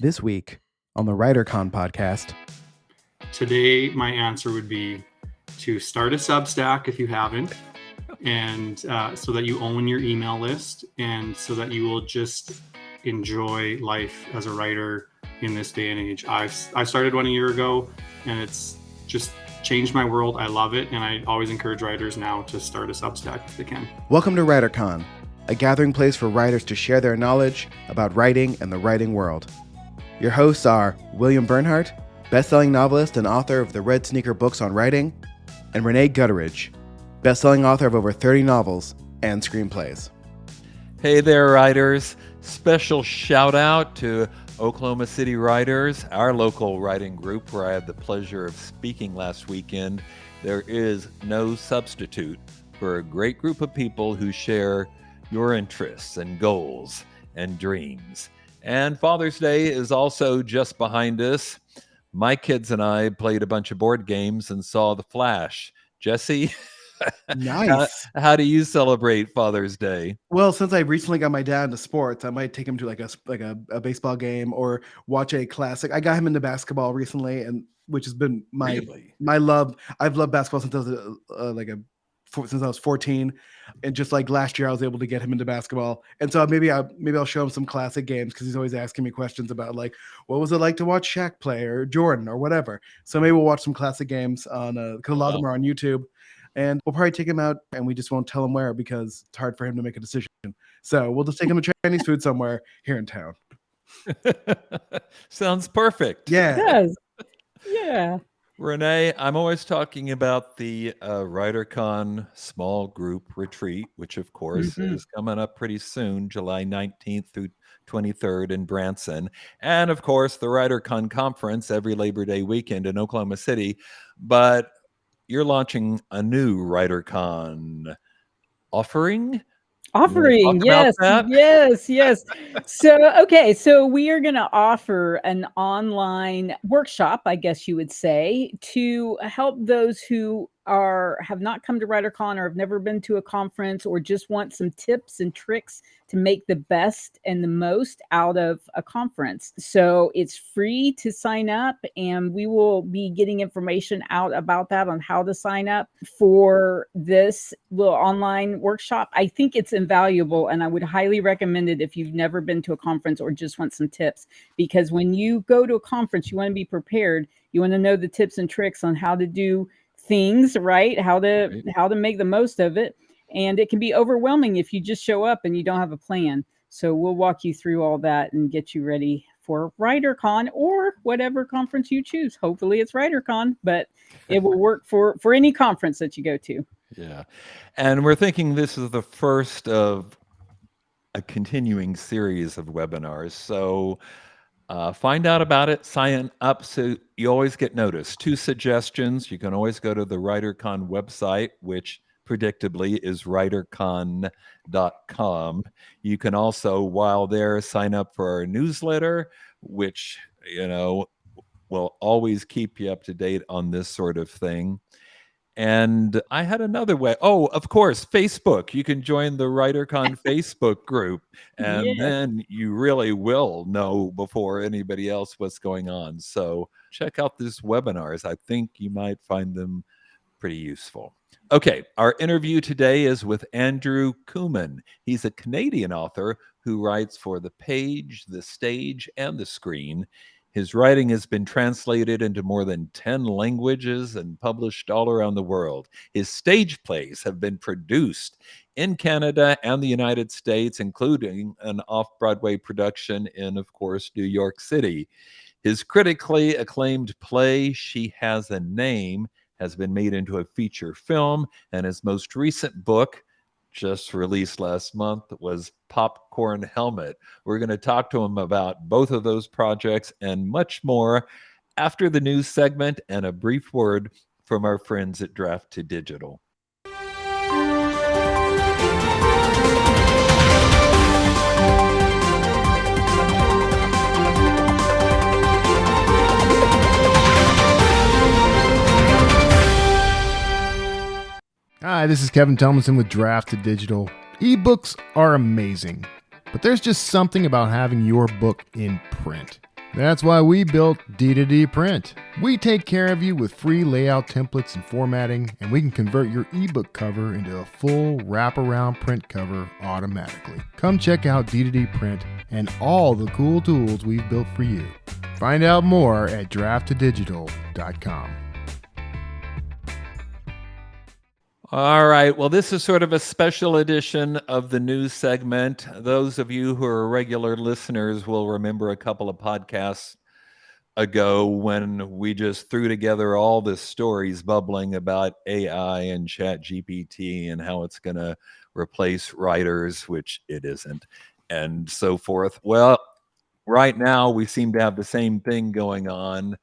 This week on the WriterCon podcast. Today, my answer would be to start a Substack if you haven't, and so that you own your email list, and so that you will just enjoy life as a writer in this day and age. I started one a year ago, and it's just changed my world. I love it, and I always encourage writers now to start a Substack if they can. Welcome to WriterCon, a gathering place for writers to share their knowledge about writing and the writing world. Your hosts are William Bernhardt, best-selling novelist and author of the Red Sneaker books on writing, and Rene Gutteridge, best-selling author of over 30 novels and screenplays. Hey there, writers. Special shout out to Oklahoma City Writers, our local writing group where I had the pleasure of speaking last weekend. There is no substitute for a great group of people who share your interests and goals and dreams. And Father's Day is also just behind us. My kids and I played a bunch of board games and saw The Flash. Jesse, Nice. How do you celebrate Father's Day? Well, since I recently got my dad into sports, I might take him to like a baseball game or watch a classic. I got him into basketball recently, and which has been my love. I've loved basketball since I was since I was 14, and just like last year, I was able to get him into basketball. And so maybe I'll show him some classic games because he's always asking me questions about like what was it like to watch Shaq play or Jordan or whatever. So maybe we'll watch some classic games on because a lot of them are on YouTube. And we'll probably take him out, and we just won't tell him where because it's hard for him to make a decision. So we'll just take him to Chinese food somewhere here in town. Sounds perfect. Yeah. It does. Yeah. Rene, I'm always talking about the WriterCon small group retreat, which of course is coming up pretty soon, July 19th through 23rd in Branson. And of course, the WriterCon conference every Labor Day weekend in Oklahoma City. But you're launching a new WriterCon offering. Yes. So we are going to offer an online workshop, I guess you would say, to help those who have not come to WriterCon or have never been to a conference or just want some tips and tricks to make the best and the most out of a conference. So it's free to sign up, and we will be getting information out about that on how to sign up for this little online workshop. I think it's invaluable, and I would highly recommend it if you've never been to a conference or just want some tips, because when you go to a conference, you want to be prepared. You want to know the tips and tricks on how to do things right, how to make the most of it. And it can be overwhelming if you just show up and you don't have a plan. So we'll walk you through all that and get you ready for WriterCon or whatever conference you choose. Hopefully it's WriterCon, but it will work for any conference that you go to. Yeah. And we're thinking this is the first of a continuing series of webinars. So find out about it, sign up so you always get noticed. 2 suggestions. You can always go to the WriterCon website, which predictably is writercon.com. You can also, while there, sign up for our newsletter, which, will always keep you up to date on this sort of thing. And I had another way. Oh, of course, Facebook. You can join the WriterCon Facebook group, and then you really will know before anybody else what's going on. So check out these webinars. I think you might find them pretty useful. Okay, our interview today is with Andrew Kooman. He's a Canadian author who writes for the page, the stage, and the screen. His writing has been translated into more than 10 languages and published all around the world. His stage plays have been produced in Canada and the United States, including an off-Broadway production in, of course, New York City. His critically acclaimed play, She Has a Name, has been made into a feature film, and his most recent book, just released last month, was Popcorn Helmet. We're going to talk to him about both of those projects and much more after the news segment and a brief word from our friends at Draft to Digital. Hi, this is Kevin Telmanson with Draft to Digital. Ebooks are amazing, but there's just something about having your book in print. That's why we built D2D Print. We take care of you with free layout templates and formatting, and we can convert your ebook cover into a full wraparound print cover automatically. Come check out D2D Print and all the cool tools we've built for you. Find out more at drafttodigital.com. All right. Well, this is sort of a special edition of the news segment. Those of you who are regular listeners will remember a couple of podcasts ago when we just threw together all the stories bubbling about AI and ChatGPT and how it's going to replace writers, which it isn't, and so forth. Well, right now we seem to have the same thing going on,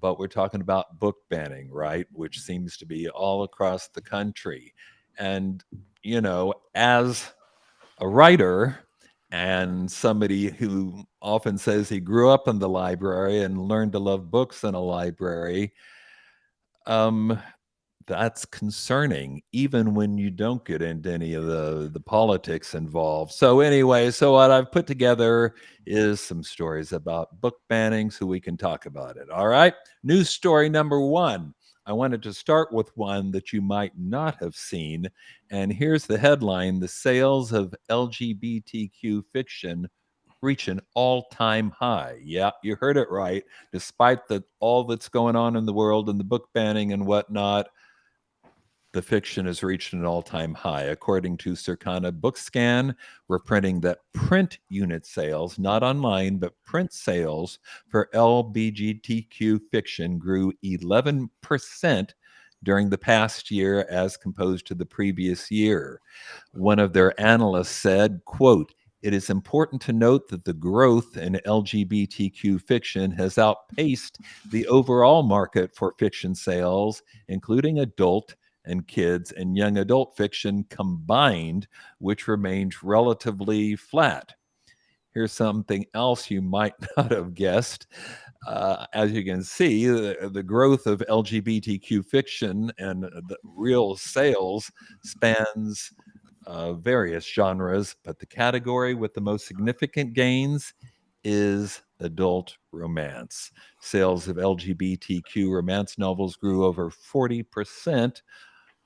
but we're talking about book banning, right? Which seems to be all across the country. And, as a writer and somebody who often says he grew up in the library and learned to love books in a library, that's concerning, even when you don't get into any of the politics involved. So anyway, what I've put together is some stories about book banning so we can talk about it. All right. News story number one. I wanted to start with one that you might not have seen. And here's the headline: the sales of LGBTQ fiction reach an all-time high. Yeah, you heard it right. Despite all that's going on in the world and the book banning and whatnot, the fiction has reached an all-time high. According to Circana Bookscan, we're printing that print unit sales, not online, but print sales for LGBTQ fiction grew 11% during the past year as opposed to the previous year. One of their analysts said, quote, "It is important to note that the growth in LGBTQ fiction has outpaced the overall market for fiction sales, including adult and kids and young adult fiction combined, which remains relatively flat." Here's something else you might not have guessed. As you can see, the growth of LGBTQ fiction and the real sales spans various genres, but the category with the most significant gains is adult romance. Sales of LGBTQ romance novels grew over 40%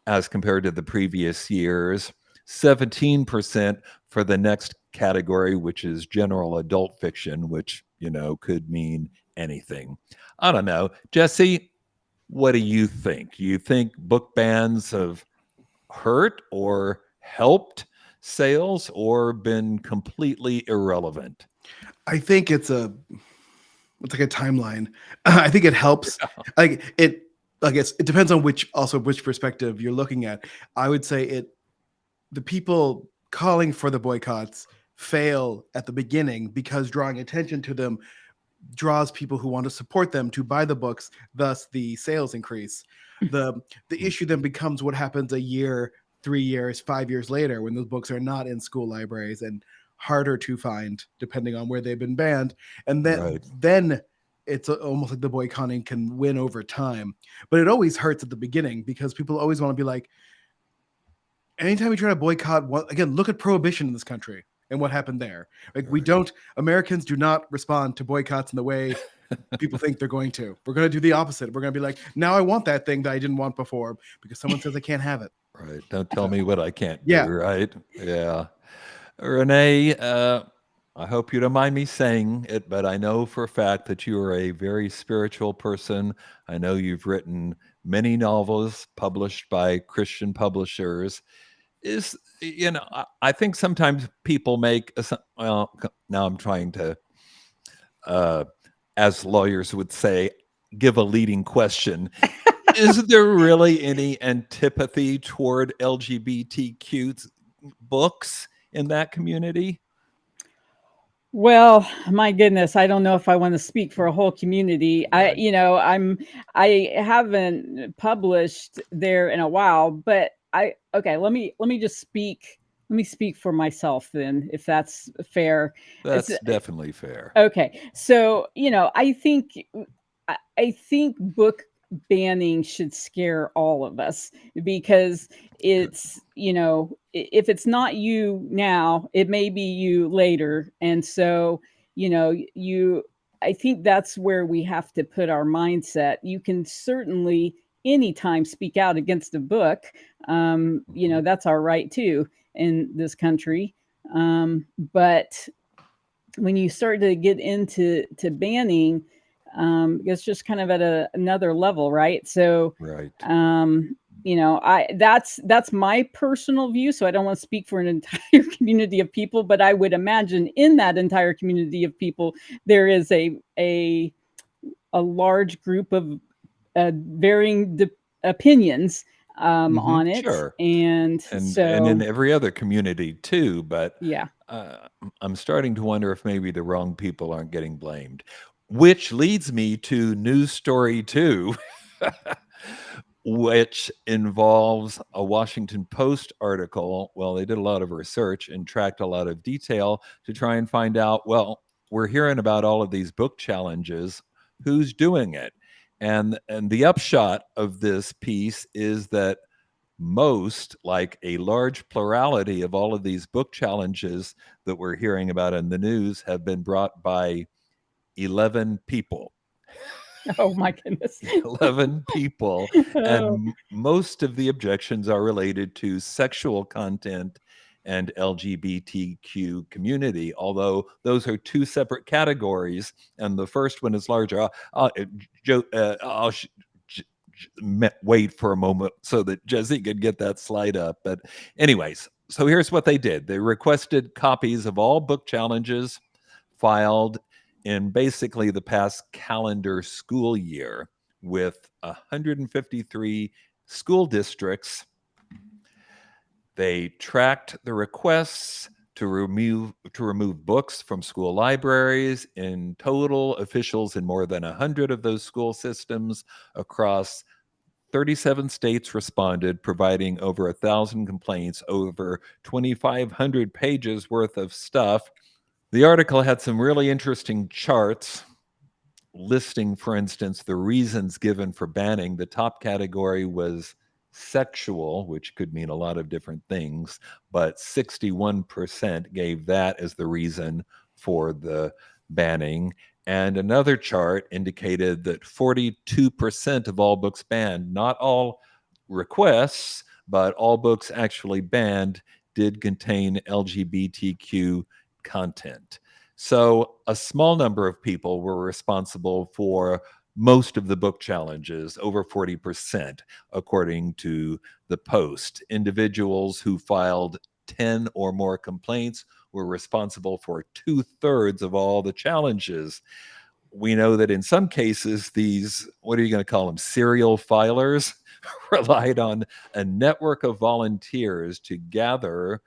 as compared to the previous years, 17% for the next category, which is general adult fiction, which, could mean anything. I don't know. Jesse, what do you think? You think book bans have hurt or helped sales or been completely irrelevant? I think it's like a timeline. I think it helps. It depends on which perspective you're looking at. I would say the people calling for the boycotts fail at the beginning because drawing attention to them draws people who want to support them to buy the books, thus the sales increase. The issue then becomes what happens a year, 3 years, 5 years later when those books are not in school libraries and harder to find depending on where they've been banned. And then it's almost like the boycotting can win over time. But it always hurts at the beginning because people always want to be like, anytime you try to boycott, again, look at prohibition in this country and what happened there. Like Americans do not respond to boycotts in the way people think they're going to. We're going to do the opposite. We're going to be like, now I want that thing that I didn't want before because someone says I can't have it. Right. Don't tell me what I can't do, right? Yeah. Rene, I hope you don't mind me saying it, but I know for a fact that you are a very spiritual person. I know you've written many novels published by Christian publishers. I think sometimes people make, now I'm trying to, as lawyers would say, give a leading question. Is there really any antipathy toward LGBTQ books in that community? Well, my goodness, I don't know if I want to speak for a whole community. Right. I haven't published there in a while, but let me just speak. Let me speak for myself then, if that's fair. That's definitely fair. Okay. So, I think book banning should scare all of us because it's, if it's not you now, it may be you later. And so, I think that's where we have to put our mindset. You can certainly anytime speak out against a book. That's our right too in this country. But when you start to get into banning, it's just kind of at another level, right? So, right. That's my personal view. So I don't want to speak for an entire community of people, but I would imagine in that entire community of people, there is a large group of varying opinions on it. Sure. And in every other community too, but yeah. I'm starting to wonder if maybe the wrong people aren't getting blamed, which leads me to news story 2, which involves a Washington Post article. Well, they did a lot of research and tracked a lot of detail to try and find out, well, we're hearing about all of these book challenges, who's doing it? And the upshot of this piece is that most, like a large plurality of all of these book challenges that we're hearing about in the news, have been brought by 11 people. Oh my goodness. 11 people. And most of the objections are related to sexual content and LGBTQ community, although those are 2 separate categories. And the first one is larger. I'll wait for a moment so that Jesse could get that slide up. But anyways, so here's what they did. They requested copies of all book challenges filed in basically the past calendar school year with 153 school districts. They tracked the requests to remove books from school libraries. In total, officials in more than 100 of those school systems across 37 states responded, providing over 1,000 complaints, over 2,500 pages worth of stuff. The article had some really interesting charts listing, for instance, the reasons given for banning. The top category was sexual, which could mean a lot of different things, but 61% gave that as the reason for the banning. And another chart indicated that 42% of all books banned, not all requests, but all books actually banned, did contain LGBTQ content. So a small number of people were responsible for most of the book challenges, over 40%, according to the Post. Individuals who filed 10 or more complaints were responsible for 2/3 of all the challenges. We know that in some cases, these, what are you going to call them, serial filers, relied on a network of volunteers to gather,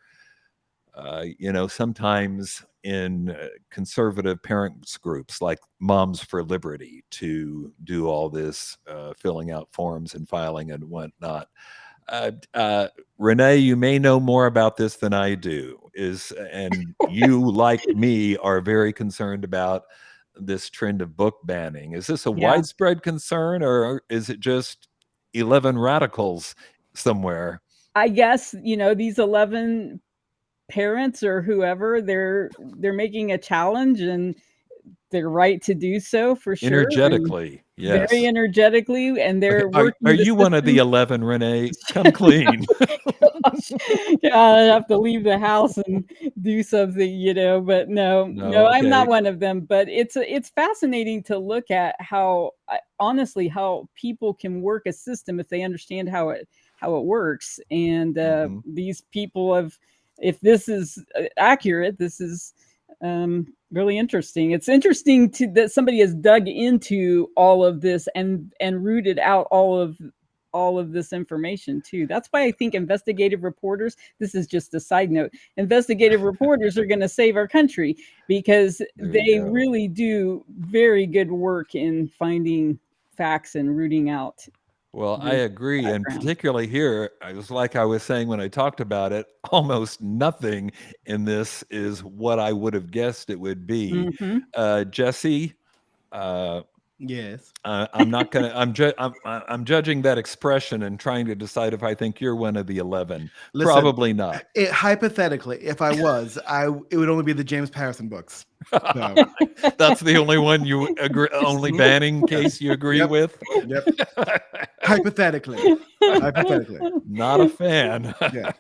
sometimes in conservative parents groups like Moms for Liberty, to do all this filling out forms and filing and whatnot. Rene, you may know more about this than I do, and you, like me, are very concerned about this trend of book banning. Is this a widespread concern, or is it just 11 radicals somewhere? I guess, these 11 parents or whoever, they're making a challenge, and they're right to do so, for sure. Energetically, yes. Very energetically, and they're working. Are you one of the 11, Rene? Come clean. Yeah, I have to leave the house and do something, but no, okay. I'm not one of them. But it's fascinating to look at how, honestly, how people can work a system if they understand how it works. And these people have, if this is accurate, this is really interesting. It's interesting that somebody has dug into all of this and rooted out all of this information too. That's why I think investigative reporters, this is just a side note, investigative reporters are going to save our country, because they really do very good work in finding facts and rooting out. Well, I agree. And particularly here, I was saying when I talked about it, almost nothing in this is what I would have guessed it would be. Mm-hmm. Jesse, Yes. I'm not gonna. I'm judging that expression and trying to decide if I think you're one of the 11. Listen, Probably not. Hypothetically, if I was, it would only be the James Patterson books. So. That's the only one you agree, only banning case you agree Yep. with. Yep. Hypothetically. Not a fan. Yeah.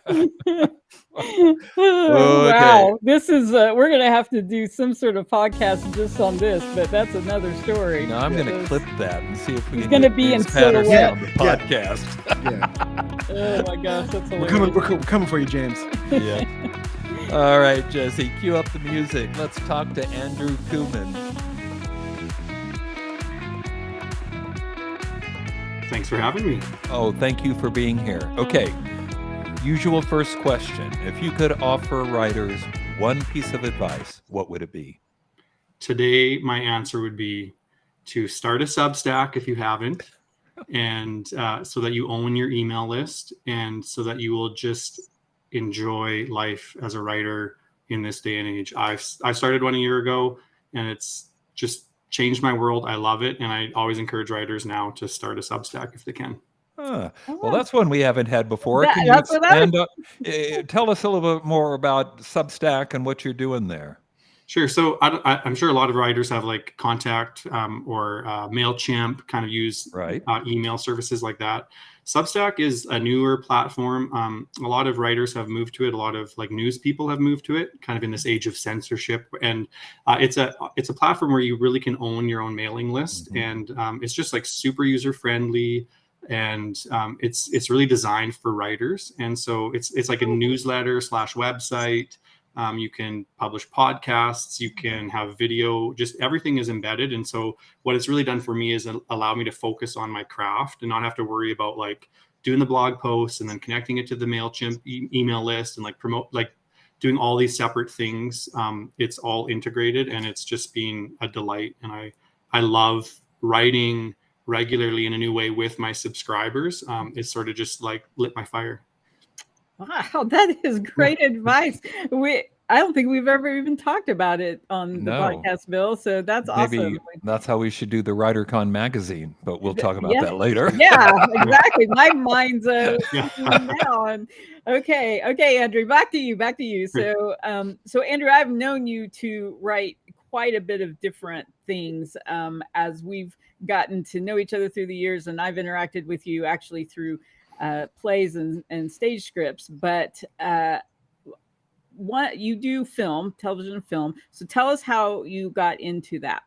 Wow, this is we're gonna have to do some sort of podcast just on this, but that's another story. No, I'm gonna clip that and see if we He's can gonna get be in James Patterson silhouette. on the podcast. Yeah. Oh my gosh, that's We're hilarious. coming for you, James. Yeah. All right, Jesse, cue up the music. Let's talk to Andrew Kooman. Thanks for having me. Oh, thank you for being here. Okay, usual first question. If you could offer writers one piece of advice, what would it be? Today, my answer would be to start a Substack if you haven't, and so that you own your email list, and so that you will just enjoy life as a writer in this day and age. I started one a year ago, and it's just changed my world. I love it, and I always encourage writers now to start a Substack if they can. Well, that's one we haven't had before. That- Can you that's what I expand? Tell us a little bit more about Substack and what you're doing there. Sure. So I'm sure a lot of writers have like Contact or MailChimp, kind of use Right. Email services like that. Substack is a newer platform. A lot of writers have moved to it. A lot of like news people have moved to it, kind of in this age of censorship. And it's a platform where you really can own your own mailing list, and it's just like super user friendly, and it's really designed for writers. And so it's like a newsletter / website. You can publish podcasts, you can have video, just everything is embedded. And so what it's really done for me is allow me to focus on my craft and not have to worry about like doing the blog posts and then connecting it to the MailChimp email list and like promote, like doing all these separate things. It's all integrated, and it's just been a delight. And I love writing regularly in a new way with my subscribers. It's sort of just like lit my fire. Wow, that is great advice. I don't think we've ever even talked about it on the podcast, Bill. So that's Maybe awesome. that's how we should do the WriterCon magazine, but we'll talk about that later. Yeah, exactly. My mind's now. And okay, Andrew, back to you. So, so Andrew, I've known you to write quite a bit of different things as we've gotten to know each other through the years, and I've interacted with you actually through plays and stage scripts, but what you do television film. So tell us how you got into that.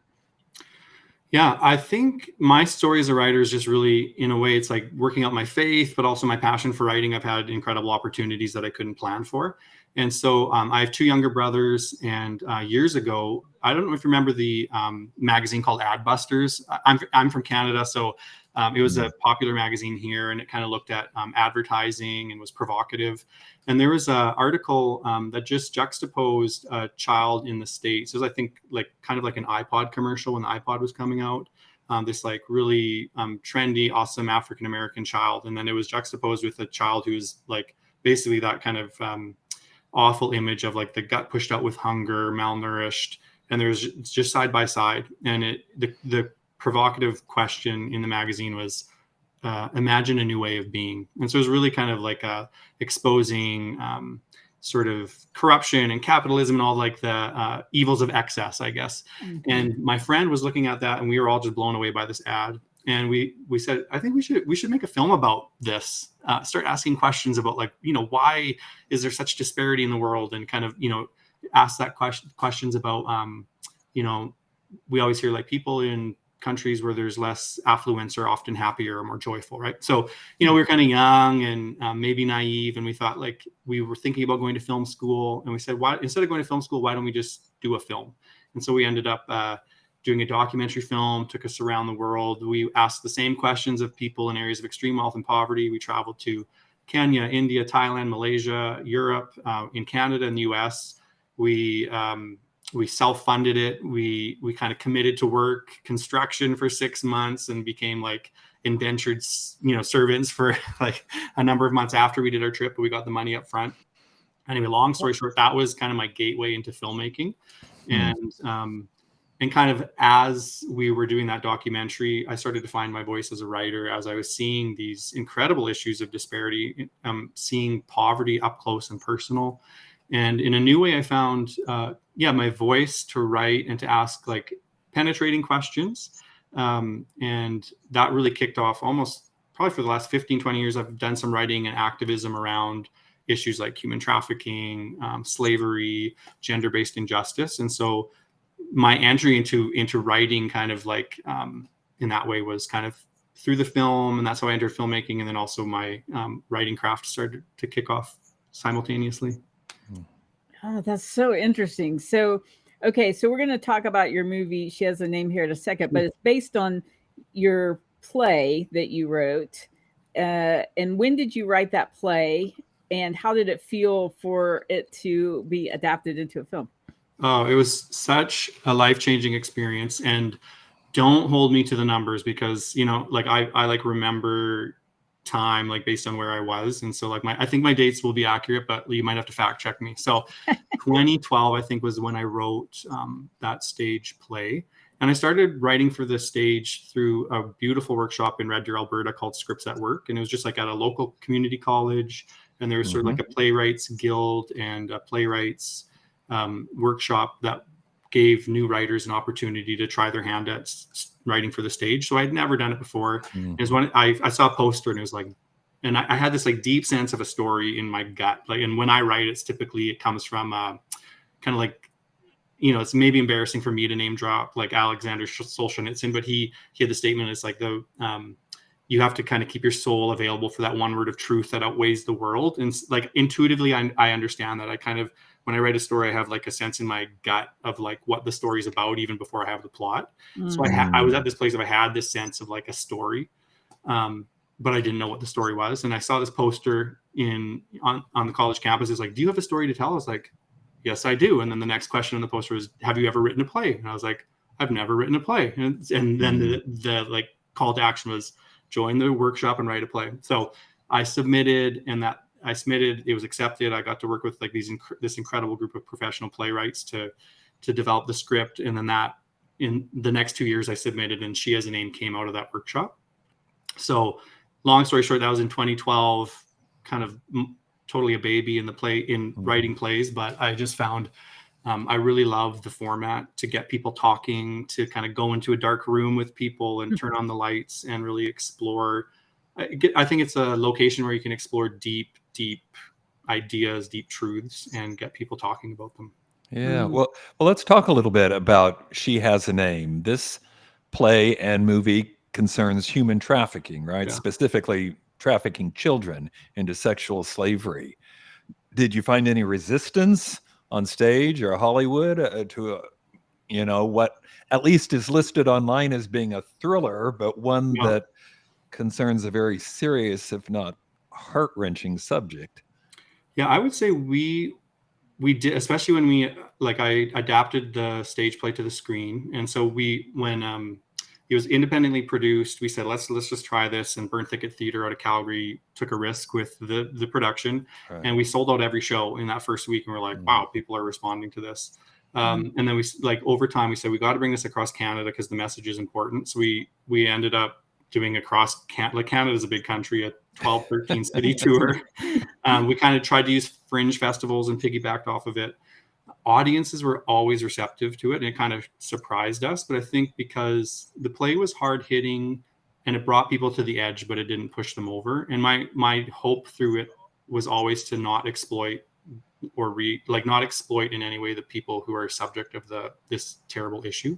Yeah, I think my story as a writer is just really, in a way, it's like working out my faith, but also my passion for writing. I've had incredible opportunities that I couldn't plan for. And so I have two younger brothers, and years ago, I don't know if you remember the magazine called Adbusters. I'm from Canada, so it was a popular magazine here, and it kind of looked at advertising and was provocative. And there was an article that just juxtaposed a child in the States. It was, I think, like kind of like an iPod commercial when the iPod was coming out. This like really trendy, awesome African-American child. And then it was juxtaposed with a child who's like basically that kind of awful image of like the gut pushed out with hunger, malnourished. And there's just side by side. And the provocative question in the magazine was, imagine a new way of being. And so it was really kind of like exposing sort of corruption and capitalism and all like the evils of excess, I guess. Mm-hmm. And my friend was looking at that, and we were all just blown away by this ad. And we said, I think we should make a film about this. Start asking questions about like, why is there such disparity in the world, and kind of, ask that questions about, we always hear like people in countries where there's less affluence are often happier or more joyful, right? So, we were kind of young and maybe naive, and we thought like we were thinking about going to film school, and we said, why, instead of going to film school, why don't we just do a film? And so we ended up doing a documentary film, took us around the world. We asked the same questions of people in areas of extreme wealth and poverty. We traveled to Kenya, India, Thailand, Malaysia, Europe, in Canada and the US. We self-funded it. We kind of committed to work construction for 6 months and became like indentured, servants for like a number of months after we did our trip, but we got the money up front. Anyway, long story short, that was kind of my gateway into filmmaking. And kind of as we were doing that documentary, I started to find my voice as a writer as I was seeing these incredible issues of disparity, seeing poverty up close and personal. And in a new way, I found, my voice to write and to ask like penetrating questions. And that really kicked off almost probably for the last 15, 20 years. I've done some writing and activism around issues like human trafficking, slavery, gender-based injustice. And so my entry into writing kind of like in that way was kind of through the film, and that's how I entered filmmaking. And then also my writing craft started to kick off simultaneously. Oh, that's so interesting. So, okay, so we're going to talk about your movie. She has a name here in a second, but it's based on your play that you wrote. And when did you write that play? And how did it feel for it to be adapted into a film? Oh, it was such a life-changing experience. And don't hold me to the numbers because, you know, like I like remember time like based on where I was. And so like I think my dates will be accurate, but you might have to fact check me. So 2012, I think, was when I wrote that stage play. And I started writing for the stage through a beautiful workshop in Red Deer, Alberta called Scripts at Work. And it was just like at a local community college. And there was sort of like a playwrights guild and a playwrights workshop that gave new writers an opportunity to try their hand at writing for the stage. So I'd never done it before. It was when I saw a poster and it was like, and I had this like deep sense of a story in my gut. Like, and when I write, it comes from kind of like, you know, it's maybe embarrassing for me to name drop like Alexander Solzhenitsyn, but he had the statement. It's like you have to kind of keep your soul available for that one word of truth that outweighs the world. And like intuitively, I understand that. I kind of, when I write a story, I have like a sense in my gut of like what the story is about, even before I have the plot. So I was at this place of I had this sense of like a story, but I didn't know what the story was. And I saw this poster on the college campus. It's like, do you have a story to tell? I was like, yes, I do. And then the next question on the poster was, have you ever written a play? And I was like, I've never written a play. And then the like call to action was join the workshop and write a play. So I submitted, it was accepted. I got to work with like this incredible group of professional playwrights to develop the script. And then that in the next 2 years I submitted, and She Has a Name came out of that workshop. So long story short, that was in 2012, kind of totally a baby in writing plays. But I just found I really love the format to get people talking, to kind of go into a dark room with people and turn on the lights and really explore. I think it's a location where you can explore deep ideas, deep truths, and get people talking about them. Yeah. Well, let's talk a little bit about She Has a Name. This play and movie concerns human trafficking, right? Yeah. Specifically trafficking children into sexual slavery. Did you find any resistance on stage or Hollywood to what at least is listed online as being a thriller, but one that concerns a very serious, if not heart-wrenching subject? Yeah, I would say we did, especially when I adapted the stage play to the screen. And so when it was independently produced, we said, let's just try this. And Burn Thicket Theater out of Calgary took a risk with the production. Right. And we sold out every show in that first week. And we're like, wow, people are responding to this. And then we over time, we said, we got to bring this across Canada because the message is important. So we ended up doing across Canada. Canada is a big country, a 12, 13 city tour. We kind of tried to use fringe festivals and piggybacked off of it. Audiences were always receptive to it, and it kind of surprised us. But I think because the play was hard hitting and it brought people to the edge, but it didn't push them over. And my hope through it was always to not exploit not exploit in any way the people who are subject of this terrible issue.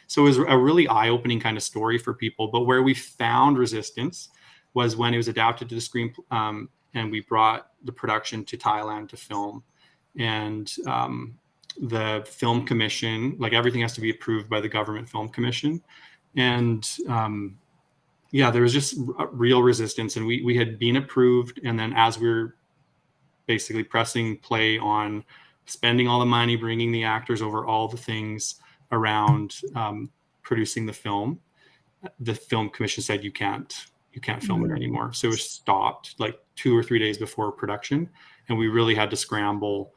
So it was a really eye-opening kind of story for people. But where we found resistance was when it was adapted to the screen, and we brought the production to Thailand to film. And the film commission, like everything has to be approved by the government film commission. And there was just real resistance. And we had been approved. And then as we were basically pressing play on spending all the money, bringing the actors over, all the things around producing the film commission said, you can't film it anymore. So it was stopped like 2 or 3 days before production. And we really had to scramble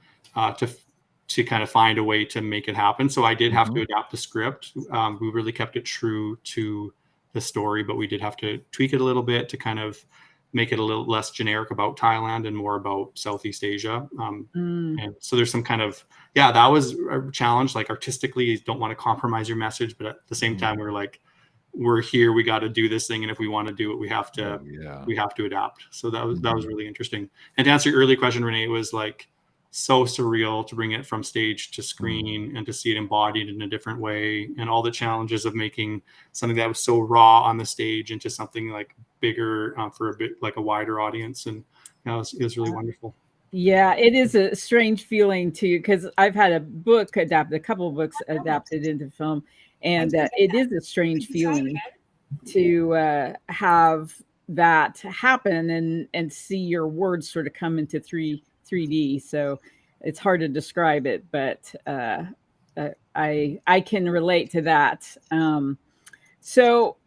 to kind of find a way to make it happen. So I did have to adapt the script. We really kept it true to the story, but we did have to tweak it a little bit to kind of make it a little less generic about Thailand and more about Southeast Asia. And so there's some kind of, that was a challenge. Like artistically, you don't want to compromise your message, but at the same time, we were like, we're here, we got to do this thing. And if we want to do it, we have to adapt. So that was really interesting. And to answer your early question, Rene, it was like so surreal to bring it from stage to screen and to see it embodied in a different way, and all the challenges of making something that was so raw on the stage into something like bigger for a bit like a wider audience. And it was really wonderful. Yeah, it is a strange feeling too, because I've had a couple of books adapted into film, and it is a strange feeling to have that happen and see your words sort of come into 3D. So it's hard to describe it, but I can relate to that. So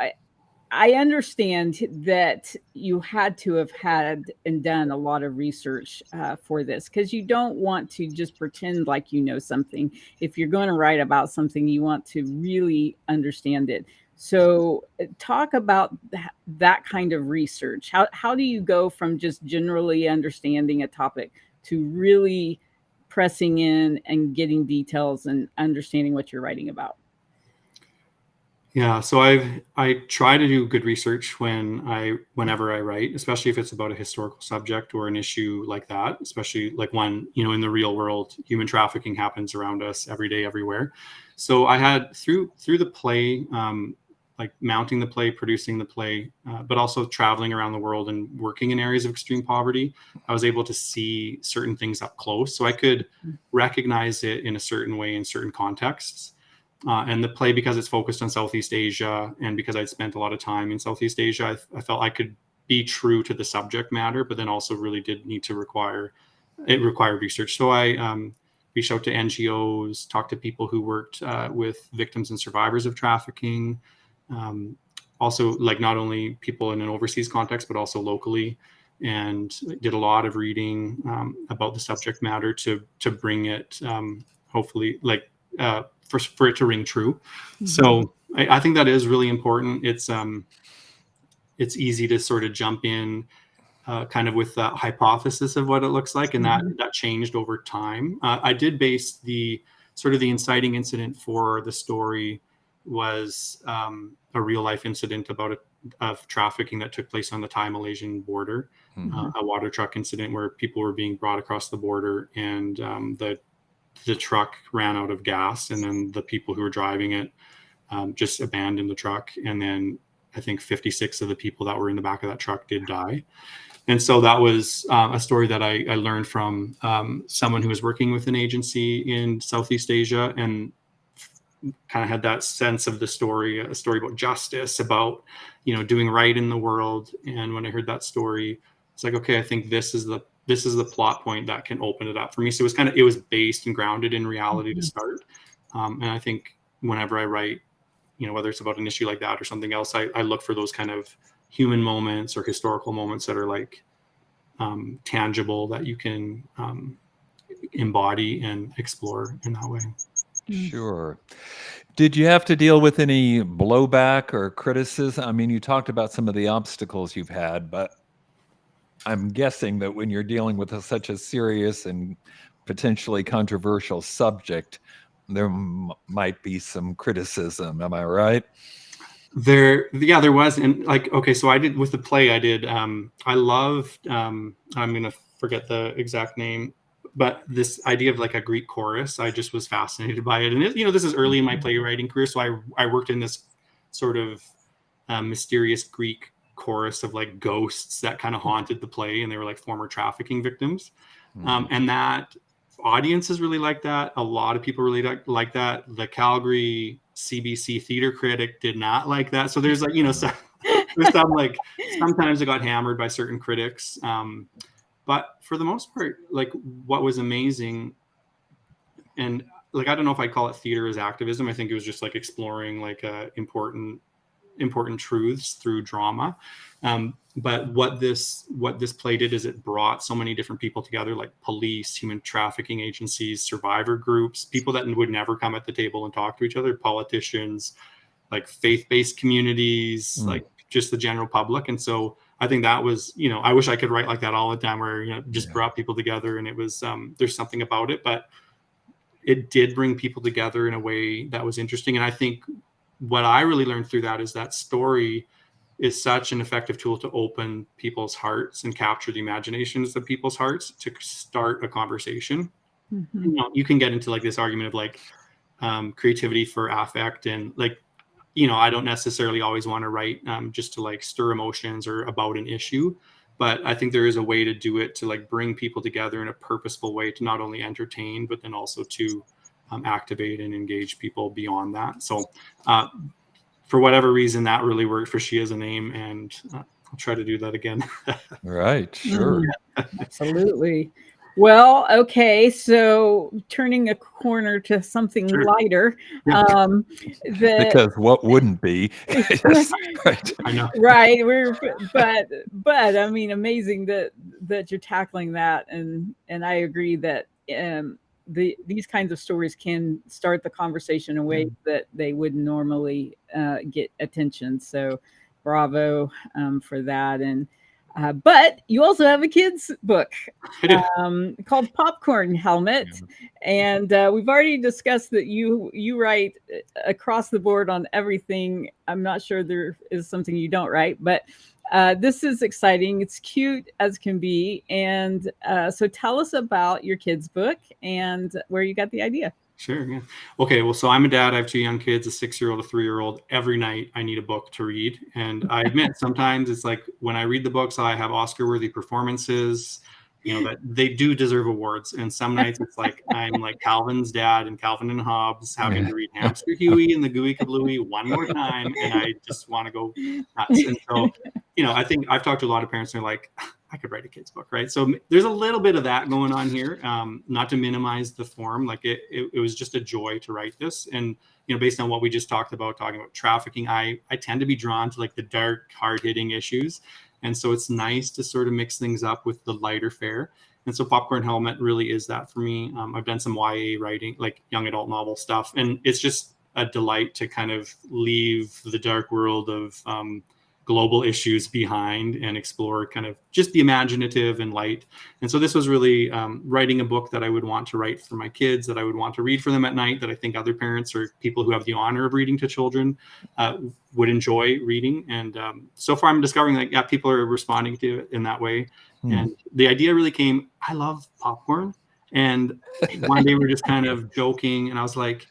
I understand that you had to have had and done a lot of research for this, because you don't want to just pretend like you know something. If you're going to write about something, you want to really understand it. So talk about that kind of research. How do you go from just generally understanding a topic to really pressing in and getting details and understanding what you're writing about? Yeah, so I try to do good research whenever I write, especially if it's about a historical subject or an issue like that, especially like when, in the real world, human trafficking happens around us every day, everywhere. So I had through the play, like mounting the play, producing the play, but also traveling around the world and working in areas of extreme poverty, I was able to see certain things up close. So I could recognize it in a certain way in certain contexts. And the play, because it's focused on Southeast Asia, and because I'd spent a lot of time in Southeast Asia, I felt I could be true to the subject matter, but then also really did need to require research. So I reached out to NGOs, talked to people who worked with victims and survivors of trafficking. Also, like not only people in an overseas context, but also locally, and did a lot of reading about the subject matter to bring it, hopefully, like for it to ring true. So I think that is really important. It's easy to sort of jump in kind of with that hypothesis of what it looks like, and that changed over time. I did base the sort of the inciting incident for the story was a real life incident of trafficking that took place on the Thai-Malaysian border, a water truck incident where people were being brought across the border, and the truck ran out of gas, and then the people who were driving it just abandoned the truck. And then I think 56 of the people that were in the back of that truck did die. And so that was a story that I learned from someone who was working with an agency in Southeast Asia, and kind of had that sense of the story, a story about justice, about, doing right in the world. And when I heard that story, it's like, okay, I think this is the plot point that can open it up for me. So it was based and grounded in reality to start. And I think whenever I write, whether it's about an issue like that or something else, I look for those kind of human moments or historical moments that are like tangible, that you can embody and explore in that way. Sure. Did you have to deal with any blowback or criticism? I mean, you talked about some of the obstacles you've had, but I'm guessing that when you're dealing with such a serious and potentially controversial subject, there might be some criticism. Am I right? There was. And like, okay, so I did with the play, I loved, I'm going to forget the exact name, but this idea of like a Greek chorus, I just was fascinated by it. And this is early in my playwriting career. So I worked in this sort of mysterious Greek chorus of like ghosts that kind of haunted the play, and they were like former trafficking victims. And that audiences really like that. A lot of people really like that. The Calgary CBC theater critic did not like that. So there's like, there's some like, sometimes it got hammered by certain critics. But for the most part, like what was amazing, and like, I don't know if I call it theater as activism. I think it was just like exploring like a important important truths through drama. But what this play did is it brought so many different people together, like police, human trafficking agencies, survivor groups, people that would never come at the table and talk to each other, politicians, like faith-based communities, like just the general public. And so I think that was, I wish I could write like that all the time, where, just brought people together, and it was, there's something about it, but it did bring people together in a way that was interesting. And I think what I really learned through that is that story is such an effective tool to open people's hearts and capture the imaginations of people's hearts to start a conversation. Mm-hmm. You can get into like this argument of like creativity for affect, and like, I don't necessarily always want to write just to like stir emotions or about an issue, but I think there is a way to do it to like bring people together in a purposeful way to not only entertain, but then also to activate and engage people beyond that. So for whatever reason, that really worked for She Is a Name, and I'll try to do that again. Right, sure. Absolutely. Well, okay, so turning a corner to something lighter. Because what wouldn't be? Yes, right. I know. Right. But I mean, amazing that you're tackling that, and I agree that these kinds of stories can start the conversation in ways that they wouldn't normally get attention. So bravo for that. And but you also have a kids book called Popcorn Helmet, and we've already discussed that you write across the board on everything. I'm not sure there is something you don't write, but this is exciting. It's cute as can be. And so tell us about your kids book and where you got the idea. Sure. Yeah. Okay. Well, so I'm a dad. I have 2 young kids, a 6-year-old, a 3-year-old. Every night I need a book to read. And I admit sometimes it's like when I read the books, I have Oscar-worthy performances, that they do deserve awards. And some nights it's like I'm like Calvin's dad and Calvin and Hobbes having to read Hamster Huey and the Gooey Kablooey one more time. And I just want to go nuts. And so, I think I've talked to a lot of parents and they're like, I could write a kid's book, right? So there's a little bit of that going on here, not to minimize the form. Like it was just a joy to write this. And, based on what we just talking about trafficking, I tend to be drawn to like the dark, hard-hitting issues. And so it's nice to sort of mix things up with the lighter fare. And so Popcorn Helmet really is that for me. I've done some YA writing, like young adult novel stuff. And it's just a delight to kind of leave the dark world of global issues behind and explore kind of just the imaginative and light. And so this was really writing a book that I would want to write for my kids, that I would want to read for them at night, that I think other parents or people who have the honor of reading to children would enjoy reading. And so far I'm discovering that people are responding to it in that way. And the idea really came, I love popcorn. And one day we were just kind of joking, and I was like,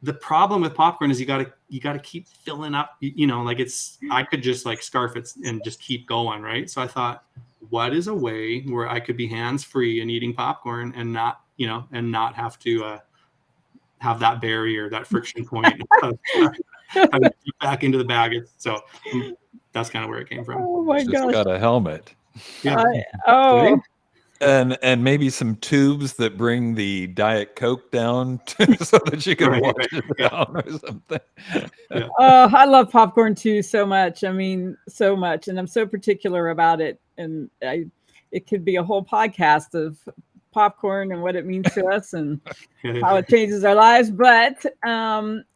the problem with popcorn is you gotta keep filling up, like I could just like scarf it and just keep going, right? So I thought, what is a way where I could be hands-free and eating popcorn and not have to have that barrier, that friction point of having to get back into the bag. So that's kind of where it came from. Oh my Just got a helmet. Yeah. Oh. And maybe some tubes that bring the Diet Coke down so that you can wash it down or something. Yeah. Oh, I love popcorn too so much. I mean, so much. And I'm so particular about it. And it could be a whole podcast of popcorn and what it means to us and how it changes our lives. But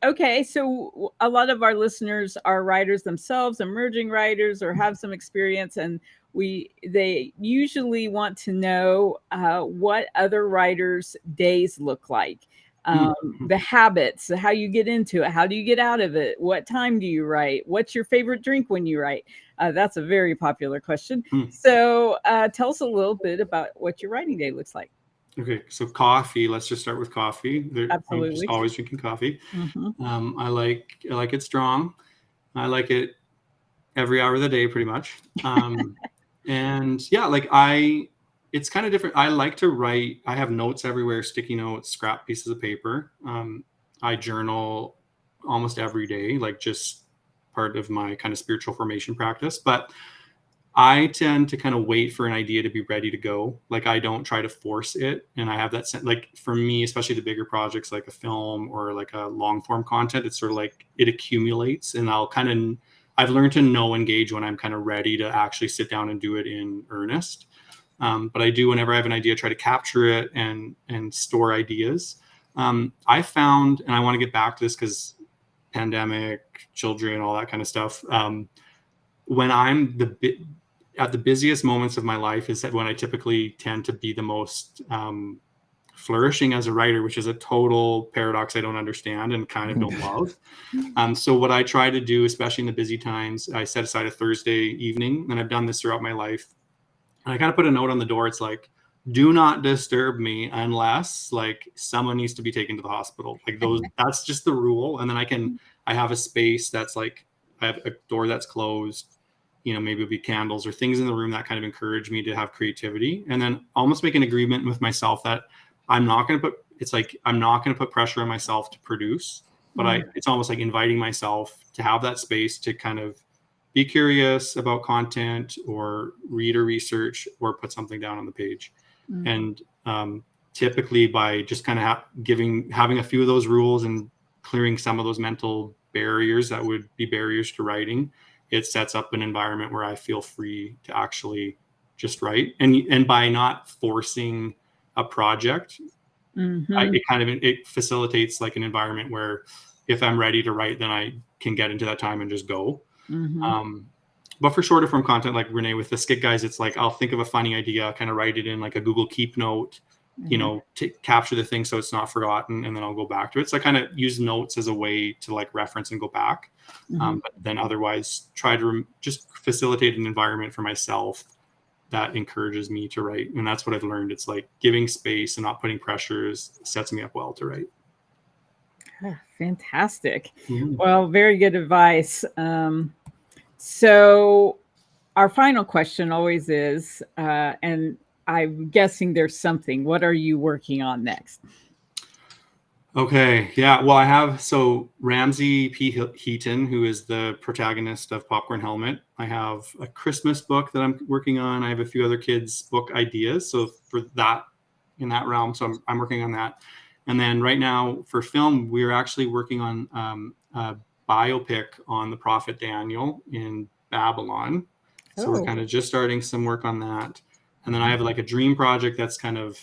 okay, so a lot of our listeners are writers themselves, emerging writers, or have some experience, and they usually want to know what other writers' days look like, the habits, how you get into it, how do you get out of it, what time do you write, what's your favorite drink when you write? That's a very popular question. So tell us a little bit about what your writing day looks like. Okay, so coffee. Let's just start with coffee. Absolutely. I'm just always drinking coffee. I like it strong. I like it every hour of the day, pretty much. And yeah, it's kind of different. I like to write. I have notes everywhere, sticky notes, scrap pieces of paper. I journal almost every day, like just part of my kind of spiritual formation practice. But I tend to kind of wait for an idea to be ready to go. Like I don't try to force it. And I have that sense, like for me, especially the bigger projects, like a film or like a long form content, it's sort of like it accumulates, and I've learned to know engage when I'm kind of ready to actually sit down and do it in earnest. But I do, whenever I have an idea, try to capture it and store ideas. I found, and I want to get back to this because pandemic, children, all that kind of stuff. When I'm at the busiest moments of my life is that when I typically tend to be the most flourishing as a writer, which is a total paradox I don't understand and kind of don't love. So what I try to do, especially in the busy times, I set aside a Thursday evening, and I've done this throughout my life. And I kind of put a note on the door. It's like, do not disturb me unless like someone needs to be taken to the hospital. Like that's just the rule. And then I have a space that's like, I have a door that's closed. Maybe it'll be candles or things in the room that kind of encourage me to have creativity, and then almost make an agreement with myself that I'm not going to put pressure on myself to produce, but it's almost like inviting myself to have that space to kind of be curious about content or read or research or put something down on the page. And typically by just kind of having a few of those rules and clearing some of those mental barriers that would be barriers to writing, it sets up an environment where I feel free to actually just write. And by not forcing a project, it facilitates like an environment where if I'm ready to write, then I can get into that time and just go. But for shorter form content, like Rene with the Skit Guys, it's like I'll think of a funny idea, kind of write it in like a Google Keep note, to capture the thing so it's not forgotten, and then I'll go back to it. So I kind of use notes as a way to like reference and go back. But then otherwise try to just facilitate an environment for myself that encourages me to write. And that's what I've learned. It's like giving space and not putting pressures sets me up well to write. Fantastic. Well, very good advice. So our final question always is, and I'm guessing there's something, what are you working on next? Okay. Yeah. Well, so Ramsey P. Heaton, who is the protagonist of Popcorn Helmet. I have a Christmas book that I'm working on. I have a few other kids' book ideas. So for that, in that realm, so I'm working on that. And then right now for film, we're actually working on a biopic on the prophet Daniel in Babylon. So we're kind of just starting some work on that. And then I have like a dream project that's kind of,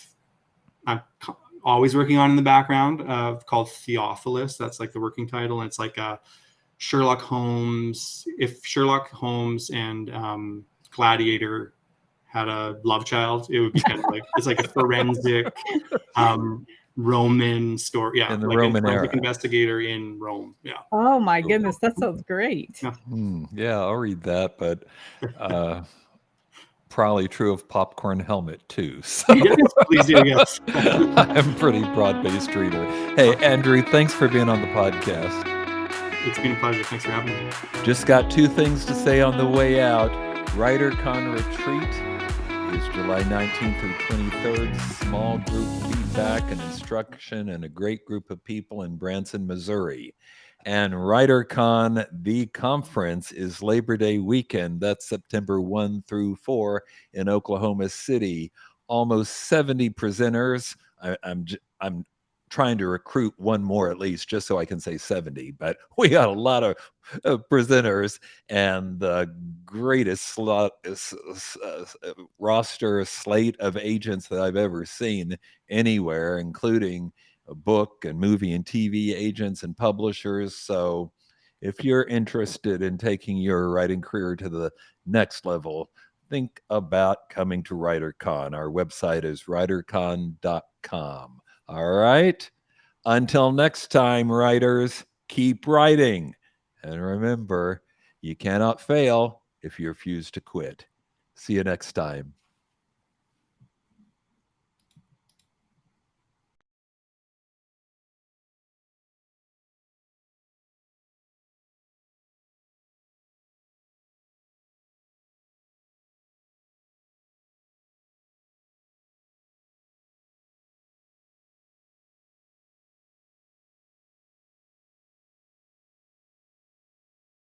I'm always working on in the background, called Theophilus. That's like the working title. And it's like a Sherlock Holmes. If Sherlock Holmes and Gladiator had a love child, it would be kind of like, it's like a forensic Roman story. Yeah. In the like Roman a forensic era. investigator in Rome. Yeah. Oh my goodness. That sounds great. Yeah, I'll read that, but probably true of Popcorn Helmet too. So Yes, please do. Yes. I'm a pretty broad-based reader. Hey, Andrew, thanks for being on the podcast. It's been a pleasure. Thanks for having me. Just got two things to say on the way out. WriterCon Retreat is July 19th through 23rd. Small group feedback and instruction and a great group of people in Branson, Missouri. And WriterCon, the conference, is Labor Day weekend. That's September 1 through 4 in Oklahoma City. Almost 70 presenters. I'm trying to recruit one more at least, just so I can say 70. But we got a lot of presenters and the greatest roster slate of agents that I've ever seen anywhere, including book and movie and TV agents and publishers. So if you're interested in taking your writing career to the next level, think about coming to WriterCon. Our website is writercon.com. All right. Until next time, writers, keep writing. And remember, you cannot fail if you refuse to quit. See you next time.